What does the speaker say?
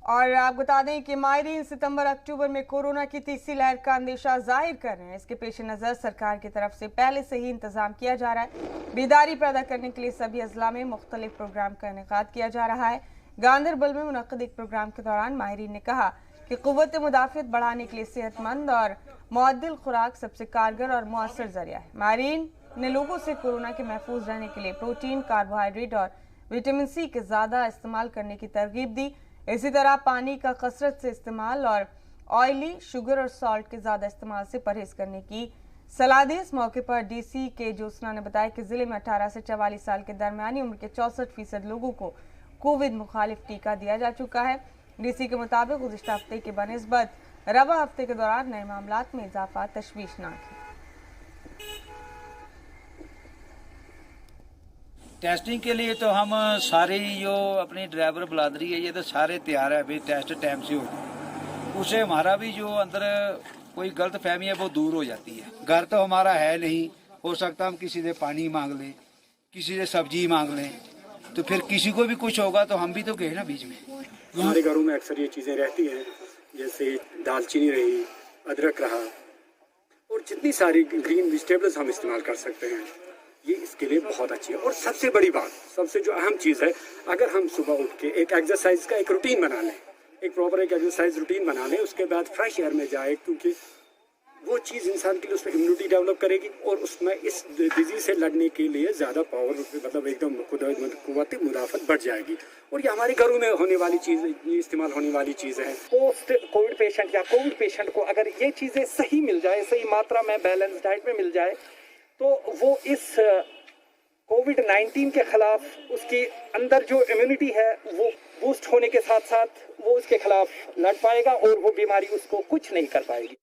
और आप बता दें कि माहिरीन सितंबर अक्टूबर में कोरोना की तीसरी लहर का अंदेशा जाहिर कर रहे हैं। इसके पेश नज़र सरकार की तरफ से पहले से ही इंतजाम किया जा रहा है। बेदारी पैदा करने के लिए सभी अजला में मुख्तलिफ प्रोग्राम का इनेकाद किया जा रहा है। गांदरबल में मुनक्किद एक प्रोग्राम के दौरान माहिरीन ने कहा कि क़ुव्वत मुदाफ़ियत बढ़ाने के लिए सेहतमंद और मुअद्दिल खुराक सबसे कारगर और मौसर जरिया है। माहिरीन ने लोगों से कोरोना के महफूज रहने के लिए प्रोटीन, कार्बोहाइड्रेट और विटामिन सी के ज़्यादा इस्तेमाल करने की तरगीब दी। इसी तरह पानी का कसरत से इस्तेमाल और ऑयली, शुगर और सॉल्ट के ज़्यादा इस्तेमाल से परहेज करने की सलाह दी। इस मौके पर डीसी के ज्योत्सना ने बताया कि जिले में 18 से 44 साल के दरमियानी उम्र के 64% लोगों को कोविड मुखालिफ टीका दिया जा चुका है। डीसी के मुताबिक गुज़िश्ता हफ्ते के बनिस्बत रवा हफ्ते के दौरान नए मामलात में इजाफा तशवीशनाक है। टेस्टिंग के लिए तो हम सारे जो अपने ड्राइवर बलादरी है ये तो सारे तैयार है, अभी टेस्ट टाइम से हो जाए, उससे हमारा भी जो अंदर कोई गलत फहमी है वो दूर हो जाती है। घर तो हमारा है नहीं, हो सकता हम किसी से पानी मांग लें, किसी से सब्जी मांग लें, तो फिर किसी को भी कुछ होगा तो हम भी तो गए ना बीच में। हमारे घरों में अक्सर ये चीज़ें रहती हैं, जैसे दालचीनी रही, अदरक रहा और जितनी सारी ग्रीन वेजिटेबल्स हम इस्तेमाल कर सकते हैं, ये इसके लिए बहुत अच्छी है। और सबसे बड़ी बात, सबसे जो अहम चीज़ है, अगर हम सुबह उठ के एक एक्सरसाइज का एक रूटीन बना लें, एक प्रॉपर एक एक्सरसाइज रूटीन बना लें, उसके बाद फ्रेश एयर में जाए, क्योंकि वो चीज़ इंसान के लिए उसमें इम्यूनिटी डेवलप करेगी और उसमें इस डिजीज से लड़ने के लिए ज़्यादा पावर, मतलब एकदम कुव्वत मुदाफ़त बढ़ जाएगी। और ये हमारे घरों में होने वाली चीज़, ये इस्तेमाल होने वाली चीज़ है। पोस्ट कोविड पेशेंट या कोविड पेशेंट को अगर ये चीज़ें सही मिल जाए, सही मात्रा में बैलेंस डाइट में मिल जाए, तो वो इस कोविड-19 के खिलाफ उसके अंदर जो इम्यूनिटी है वो बूस्ट होने के साथ साथ वो उसके खिलाफ लड़ पाएगा और वो बीमारी उसको कुछ नहीं कर पाएगी।